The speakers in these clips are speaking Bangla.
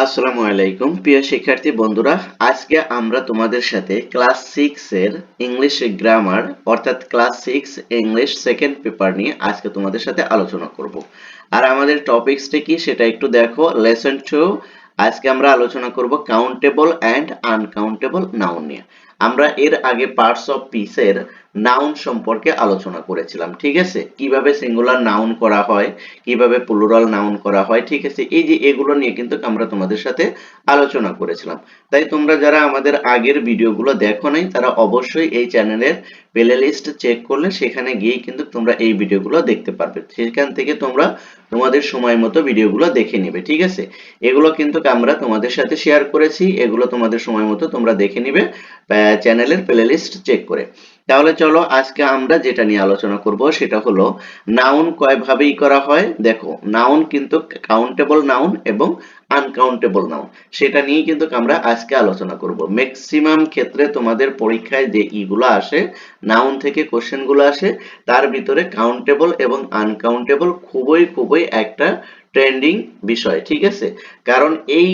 আসসালামু আলাইকুম প্রিয় শিক্ষার্থী বন্ধুরা, আজকে আমরা তোমাদের সাথে ক্লাস 6 এর ইংলিশ গ্রামার অর্থাৎ ক্লাস 6 ইংলিশ সেকেন্ড পেপার নিয়ে আজকে তোমাদের সাথে আলোচনা করব। আর আমাদের টপিকসটা কি সেটা একটু দেখো। লেসন 2, আজকে আমরা আলোচনা করব কাউন্টেবল অ্যান্ড আনকাউন্টেবল নাউন নিয়ে। আমরা এর আগে পার্টস অফ পিসের নাউন সম্পর্কে আলোচনা করেছিলাম, ঠিক আছে? কিভাবে সিঙ্গুলার নাউন করা হয়, কিভাবে প্লুরাল নাউন করা হয়, ঠিক আছে? এই যে এগুলো নিয়ে কিন্তু আমরা তোমাদের সাথে আলোচনা করেছিলাম। তাই তোমরা যারা আমাদের আগের ভিডিওগুলো দেখো নাই তারা অবশ্যই এই চ্যানেলের প্লে লিস্ট চেক করলে সেখানে গিয়ে কিন্তু তোমরা এই ভিডিওগুলো দেখতে পারবে। সেখান থেকে তোমরা তোমাদের সময় মতো ভিডিওগুলো দেখে নিবে, ঠিক আছে? এগুলো কিন্তু আমরা তোমাদের সাথে শেয়ার করেছি, এগুলো তোমাদের সময় মতো তোমরা দেখে নিবে চ্যানেলের প্লে লিস্ট চেক করে। তাহলে চলো আজকে আমরা যেটা নিয়ে আলোচনা করব সেটা হলো নাউন কয় ভাবেই করা হয়। দেখো, নাউন কিন্তু কাউন্টেবল নাউন এবং আনকাউন্টেবল নাউন, সেটা নিয়ে কিন্তু আমরা আজকে আলোচনা করব। ম্যাক্সিমাম ক্ষেত্রে তোমাদের পরীক্ষায় যে ইগুলো আসে, নাউন থেকে কোশ্চেন গুলো আসে, তার ভিতরে কাউন্টেবল এবং আনকাউন্টেবল খুবই একটা ট্রেন্ডিং বিষয়, ঠিক আছে? কারণ এই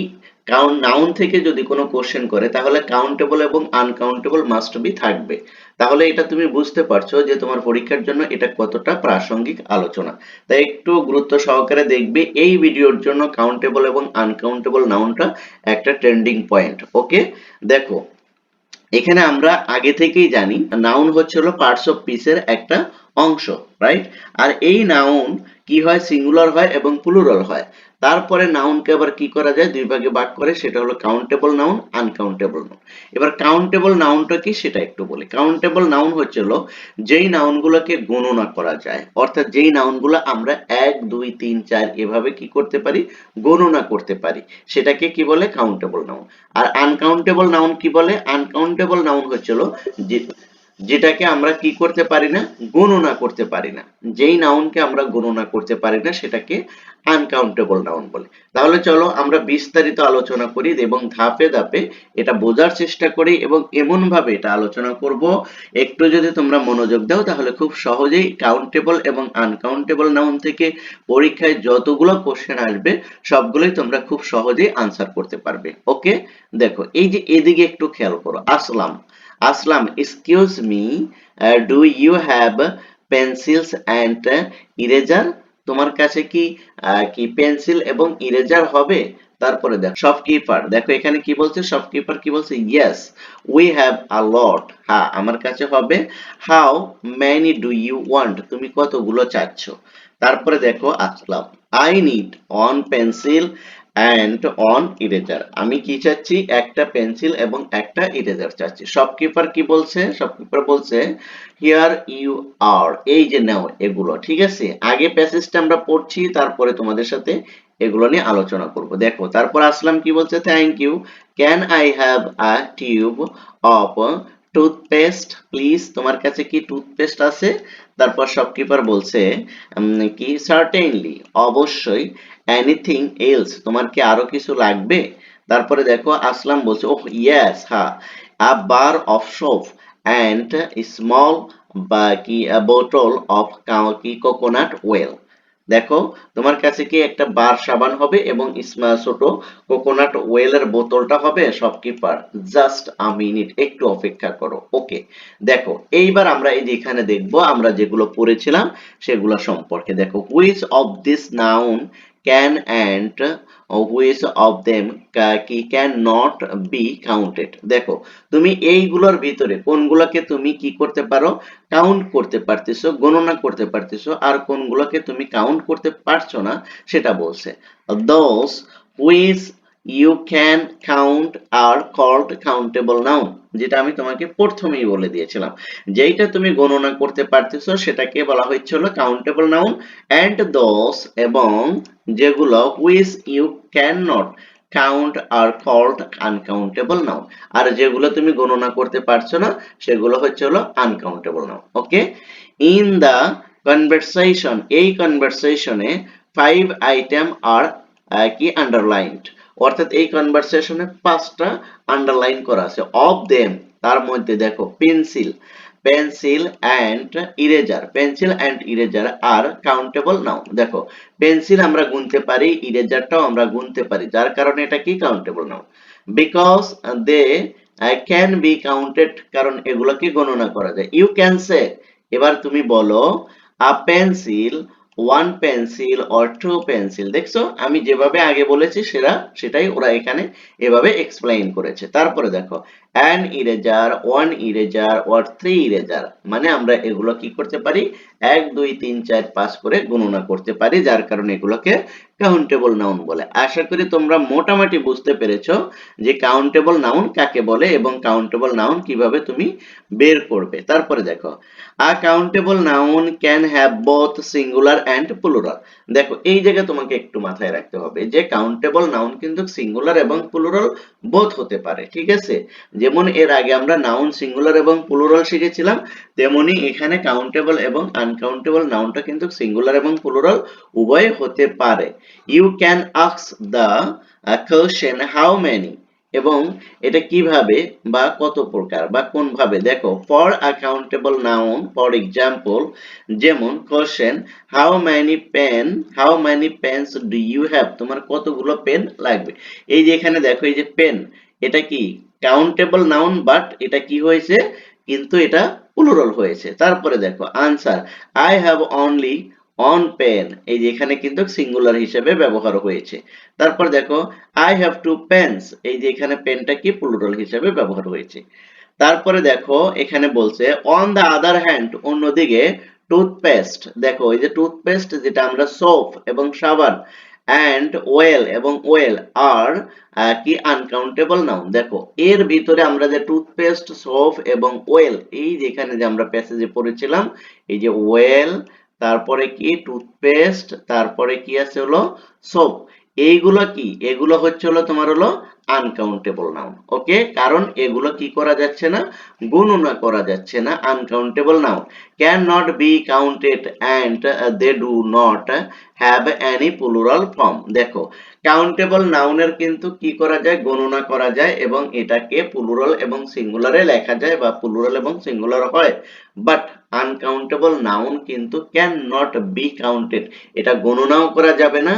নাউন থেকে যদি কোনো কোশ্চেন করে তাহলে কাউন্টেবল এবং আনকাউন্টেবল মাস্ট বি থাকবে। তাহলে এটা তুমি বুঝতে পারছো যে তোমার পরীক্ষার জন্য এটা কতটা প্রাসঙ্গিক আলোচনা। তাই একটু গুরুত্ব সহকারে দেখবে, এই ভিডিওর জন্য কাউন্টেবল এবং আনকাউন্টেবল নাউনটা একটা ট্রেন্ডিং পয়েন্ট। ওকে, দেখো, এখানে আমরা আগে থেকেই জানি নাউন হচ্ছে হলো পার্টস অফ পিসের একটা অংশ, রাইট? আর এই নাউন কি হয়, সিঙ্গুলার হয় এবং প্লুরাল হয়। তারপরে নাউনকে আবার কি করা যায়, দুই ভাগে ভাগ করে, সেটা হলো কাউন্টেবল নাউন, আনকাউন্টেবল নাউন। এবার কাউন্টেবল নাউনটা কি সেটা একটু বলি। কাউন্টেবল নাউন হচ্ছে হলো যেই নাউনগুলোকে গণনা করা যায়, অর্থাৎ যেই নাউনগুলো আমরা 1 2 3 4 এভাবে কি করতে পারি, গণনা করতে পারি, সেটাকে কি বলে, কাউন্টেবল নাউন। আর আনকাউন্টেবল নাউন কি বলে, আনকাউন্টেবল নাউন হচ্ছিল যে যেটাকে আমরা কি করতে পারি না, গণনা করতে পারি না। যেই নাউনকে আমরা গণনা করতে পারি না সেটাকে আনকাউন্টেবল নাউন বলে। তাহলে চলো আমরা বিস্তারিত আলোচনা করি এবং ধাপে ধাপে এটা বোঝার চেষ্টা করি এবং এমন ভাবে এটা আলোচনা করব, একটু যদি তোমরা মনোযোগ দাও তাহলে খুব সহজেই কাউন্টেবল এবং আনকাউন্টেবল নাউন থেকে পরীক্ষায় যতগুলো কোশ্চেন আসবে সবগুলোই তোমরা খুব সহজেই আনসার করতে পারবে। ওকে, দেখো এই যে এদিকে একটু খেয়াল করো। Aslam, Aslam, excuse me, do you have pencils and eraser? তোমার কাছে কি কি পেন্সিল এবং ইরেজার হবে? তারপরে দেখো শপকিপার, দেখো এখানে কি বলছে, শপকিপার কি বলছে, yes we have a lot, হ্যাঁ আমার কাছে হবে। How many do you want? তুমি কতগুলো চাচ্ছ? তারপরে দেখো Aslam, I need one pencil and one eraser, আমি কি চাচ্ছি, একটা পেন্সিল এবং একটা ইরেজার চাচ্ছি। শপকিপার কি বলছে, শপকিপার বলছে হিয়ার ইউ আর, এই যে নাও এগুলো, ঠিক আছে? আগে প্যাসেজটা আমরা পড়ছি, তারপরে তোমাদের সাথে এগুলো নিয়ে আলোচনা করব। দেখো তারপর আসলাম কি বলছে, thank you, can I have a tube of toothpaste please? তোমার কাছে কি টুথপেস্ট আছে? তারপর শপকিপার বলছে কি, সার্টেনলি, অবশ্যই, এনিথিং এলস, তোমার কি আরো কিছু লাগবে? তারপরে দেখো আসলাম বলছে, ওহ ইয়েস, হ্যাঁ, আ bar of soap and small বা কি বোতল অফ কি কোকোনাট ওয়েল। দেখো তোমার কাছে কি একটা বার সাবান হবে এবং ছোট কোকোনাট ওয়েলের বোতলটা হবে? শপকিপার, জাস্ট আ মিনিট, একটু অপেক্ষা করো। ওকে, দেখো এইবার আমরা এই যে এখানে দেখবো আমরা যেগুলো পড়েছিলাম সেগুলো সম্পর্কে। দেখো, which of this noun can and which of them কি ক্যান নট বি কাউন্টেড? দেখো তুমি এইগুলোর ভিতরে কোনগুলোকে তুমি কি করতে পারো, কাউন্ট করতে পারতেছো, গণনা করতে পারতেছো, আর কোনগুলোকে তুমি কাউন্ট করতে পারছো না সেটা বলছে। Those which you can count are called countable noun, যেটা আমি তোমাকে প্রথমেই বলে দিয়েছিলাম। যেইটা তুমি গণনা করতে পারতেছো সেটাকে বলা হচ্ছিল কাউন্টেবল নাউন, অ্যান্ড দোজ, এবং যেগুলো which you can not count are called uncountable noun, আর যেগুলো তুমি গণনা করতে পারছো না সেগুলো হচ্ছে হলো uncountable noun. Okay, in the conversation, এই কনভারসেশনে 5 আইটেম আর কি আন্ডারলাইনড, অর্থাৎ এই কনভারসেশনে 5টা আন্ডারলাইন করা আছে। অফ দেম, তার মধ্যে দেখো pencil, pencil and eraser. Pencil and eraser are countable noun. দেখো পেন্সিল আমরা গুনতে পারি, ইরেজারটাও আমরা গুনতে পারি, যার কারণে এটা কি countable noun. Because they can be counted, কারণ এগুলোকে গণনা করা যায়। ইউ ক্যান সে, এবার তুমি বলো a pencil, one pencil or two pencil. দেখছো আমি যেভাবে আগে বলেছি সেটাই ওরা এখানে এভাবে এক্সপ্লেইন করেছে। তারপরে দেখো an eraser, one eraser or three eraser, মানে আমরা এগুলো কি করতে পারি, 1 2 3 4 5 করে গণনা করতে পারি, যার কারণে এগুলোকে কাউন্টেবল নাউন বলে। আশা করি তোমরা মোটামুটি বুঝতে পেরেছো যে কাউন্টেবল নাউন কাকে বলে এবং কাউন্টেবল নাউন কিভাবে তুমি বের করবে। তারপরে দেখো a countable noun can have both singular and plural. দেখো এই জায়গায় তোমাকে একটু মাথায় রাখতে হবে যে কাউন্টেবল নাউন কিন্তু সিঙ্গুলার এবং প্লুরাল বোথ হতে পারে, ঠিক আছে। যেমন এর আগে আমরা নাউন সিঙ্গুলার এবং প্লুরাল শিখেছিলাম, তেমনি এখানে কাউন্টেবল এবং আনকাউন্টেবল নাউনটা কিন্তু সিঙ্গুলার এবং প্লুরাল উভয় হতে পারে। You can ask the question how many, এবং এটা কিভাবে বা কত প্রকার বা কোন ভাবে। দেখো for a countable noun, for example, যেমন question how many pens do you have, তোমার কতগুলো পেন লাগবে। এই যে এখানে দেখো এই যে পেন, এটা কি কাউন্টেবল নাউন, বাট এটা কি হয়েছে, কিন্তু এটা প্লুরাল হয়েছে। তারপরে দেখো answer, I have only one pen, এই যে এখানে কিন্তু সিঙ্গুলার হিসেবে ব্যবহার হয়েছে। তারপর দেখো আই হ্যাভ টু পেন্স, এই যে এখানে পেনটা কি প্লুরাল হিসেবে ব্যবহার হয়েছে। তারপরে দেখো এখানে বলছে অন দা আদার হ্যান্ড, অন্যদিকে টুথপেস্ট, দেখো এই যে টুথপেস্ট যেটা আমরা সোপ এবং সাবান, অ্যান্ড ওয়েল এবং ওয়েল আর কি আনকাউন্টেবল নাউন। দেখো এর ভিতরে আমরা যে টুথপেস্ট, সোপ এবং ওয়েল, এই যেখানে যে আমরা প্যাসেজে পড়েছিলাম, এই যে ওয়েল, তারপরে কি টুথপেস্ট, তারপরে কি আছে হলো সোপ, এইগুলো কি, এগুলো হচ্ছে হলো তোমার হলো আনকাউন্টেবল নাউন। ওকে, কারণ এগুলো কি করা যাচ্ছে না, গণনা করা যাচ্ছে না। Uncountable noun can not be counted and they do not have any plural form. দেখো কাউন্টেবল নাউনের কিন্তু কি করা যায়, গণনা করা যায় এবং এটাকে প্লুরাল এবং সিঙ্গুলারে লেখা যায় বা প্লুরাল এবং সিঙ্গুলার হয়, বাট আনকাউন্টেবল নাউন কিন্তু ক্যান নট বি কাউন্টেড, এটা গণনাও করা যাবে না,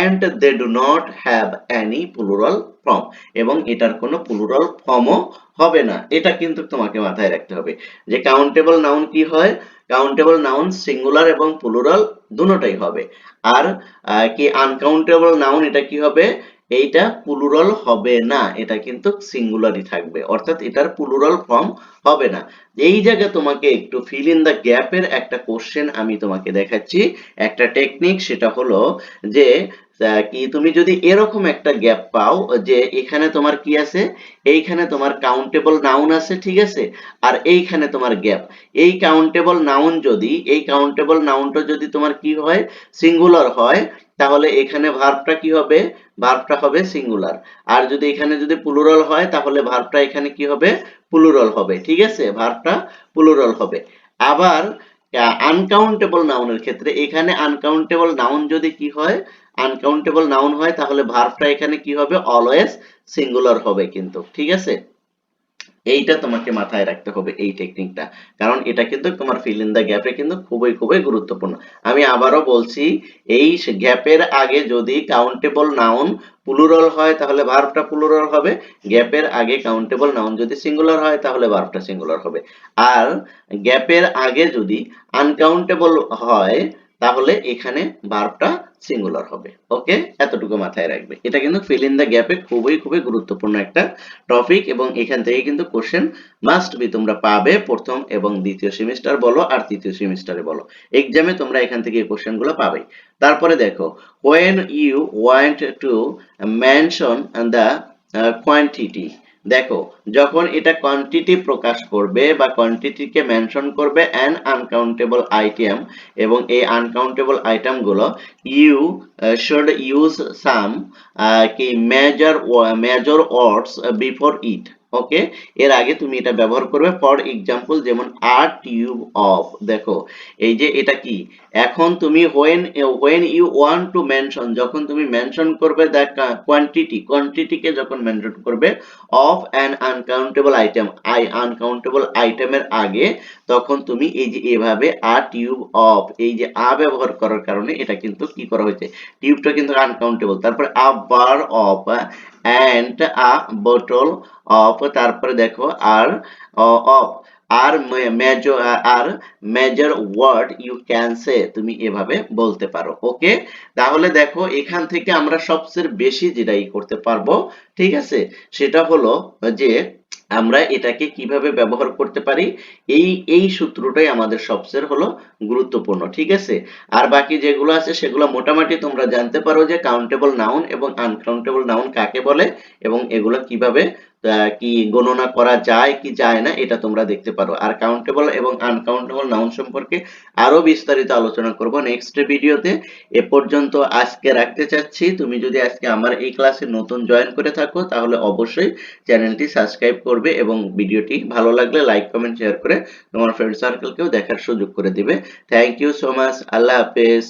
and they do not have any plural form, এবং এটার কোনো প্লুরাল ফর্মও হবে না। এটা কিন্তু তোমাকে মাথায় রাখতে হবে যে কাউন্টেবল নাউন কি হয়, কাউন্টেবল নাউন সিঙ্গুলার এবং প্লুরাল দুটোটাই হবে। আর কি আনকাউন্টেবল নাউন এটা কি হবে, এইটা প্লুরাল হবে না, এটা কিন্তু সিঙ্গুলারই থাকবে, অর্থাৎ এটার প্লুরাল ফর্ম হবে না। এই জায়গায় তোমাকে একটু ফিল ইন দ্য গ্যাপের একটা কোশ্চেন আমি তোমাকে দেখাচ্ছি, একটা টেকনিক, সেটা হলো যে কি তুমি যদি এরকম একটা গ্যাপ পাও যে এখানে তোমার কি আছে, এইখানে তোমার কাউন্টেবল নাউন আছে, ঠিক আছে, আর এইখানে তোমার গ্যাপ, এই কাউন্টেবল নাউন যদি, এই কাউন্টেবল নাউনটা যদি তোমার কি হয়, সিঙ্গুলার হয়, তাহলে এখানে ভার্বটা কি হবে, ভার্বটা হবে সিঙ্গুলার। আর যদি এখানে যদি প্লুরাল হয় তাহলে ভার্বটা এখানে কি হবে, প্লুরাল হবে, ঠিক আছে, ভার্বটা প্লুরাল হবে। আবার আনকাউন্টেবল নাউনের ক্ষেত্রে এখানে আনকাউন্টেবল নাউন যদি কি হয়, আনকাউন্টেবল নাউন হয়, তাহলে ভার্বটা এখানে কি হবে, অলওয়েজ সিঙ্গুলার হবে কিন্তু, ঠিক আছে। এইটা তোমাকে মাথায় রাখতে হবে এই টেকনিকটা, কারণ এটা কিন্তু তোমার ফিল ইন দা গ্যাপে কিন্তু খুবই খুবই গুরুত্বপূর্ণ। আমি আবারও বলছি, এই গ্যাপের আগে যদি কাউন্টেবল নাউন প্লুরাল হয় তাহলে ভার্বটা প্লুরাল হবে, গ্যাপের আগে কাউন্টেবল নাউন যদি সিঙ্গুলার হয় তাহলে ভার্বটা সিঙ্গুলার হবে, আর গ্যাপের আগে যদি আনকাউন্টেবল হয় তাহলে এখানে ভার্বটা সিঙ্গুলার হবে। ওকে, এতটুকু মাথায় রাখবে, এটা কিন্তু ফিল ইন দা গ্যাপে খুবই খুবই গুরুত্বপূর্ণ একটা টপিক, এবং এখান থেকে কিন্তু কোশ্চেন মাস্ট বি তোমরা পাবে, প্রথম এবং দ্বিতীয় সেমিস্টার বলো আর তৃতীয় সেমিস্টারে বলো, এক্সামে তোমরা এখান থেকে এই কোশ্চেন গুলো পাবে। তারপরে দেখো when you want to mention the quantity, দেখো যখন এটা কোয়ান্টিটি প্রকাশ করবে বা কোয়ান্টিটিকে মেনশন করবে অ্যান আনকাউন্টেবল আইটেম, এবং এই আনকাউন্টেবল আইটেম গুলো ইউ শুড ইউজ সাম কি মেজর ওয়ার্ডস বিফোর ইট। ওকে, এর আগে তুমি এটা ব্যবহার করবে। ফর এক্সাম্পল যেমন আ টিউব অফ, দেখো এই যে এটা কি, এখন তুমি when you want to mention, যখন তুমি মেনশন করবে দ্য কোয়ান্টিটিকে যখন মেনশন করবে of an uncountable item, uncountable আইটেমের আগে, তখন তুমি এই যে এভাবে আ টিউব অফ, এই যে আ ব্যবহার করার কারণে এটা কিন্তু কি করা হয়েছে, টিউবটা কিন্তু আনকাউন্টেবল। তারপরে a bar of and a bottle of, তারপরে দেখো আর অফ, আর মেজর, আর major word you can say, তুমি এভাবে বলতে পারো। ওকে, তাহলে দেখো এখান থেকে আমরা সবচেয়ে বেশি যেটাই করতে পারবো, ঠিক আছে, সেটা হলো যে আমরা এটাকে কিভাবে ব্যবহার করতে পারি, এই সূত্রটাই আমাদের সবচেয়ে হলো গুরুত্বপূর্ণ, ঠিক আছে। আর বাকি যেগুলো আছে সেগুলো মোটামুটি তোমরা জানতে পারো যে কাউন্টেবল নাউন এবং আনকাউন্টেবল নাউন কাকে বলে এবং এগুলো কিভাবে কি গণনা করা যায় কি যায় না, এটা তোমরা দেখতে পারো। আর কাউন্টেবল এবং আনকাউন্টেবল নাউন সম্পর্কে আরো বিস্তারিত আলোচনা করব নেক্সট ভিডিওতে। এ পর্যন্ত আজকে রাখতে চাচ্ছি। তুমি যদি আজকে আমার এই ক্লাসে নতুন জয়েন করে থাকো তাহলে অবশ্যই চ্যানেলটি সাবস্ক্রাইব করবে এবং ভিডিওটি ভালো লাগলে লাইক কমেন্ট শেয়ার করে তোমার ফ্রেন্ড সার্কেলকেও দেখার সুযোগ করে দিবে। থ্যাংক ইউ সো মাচ, আল্লাহ হাফেজ।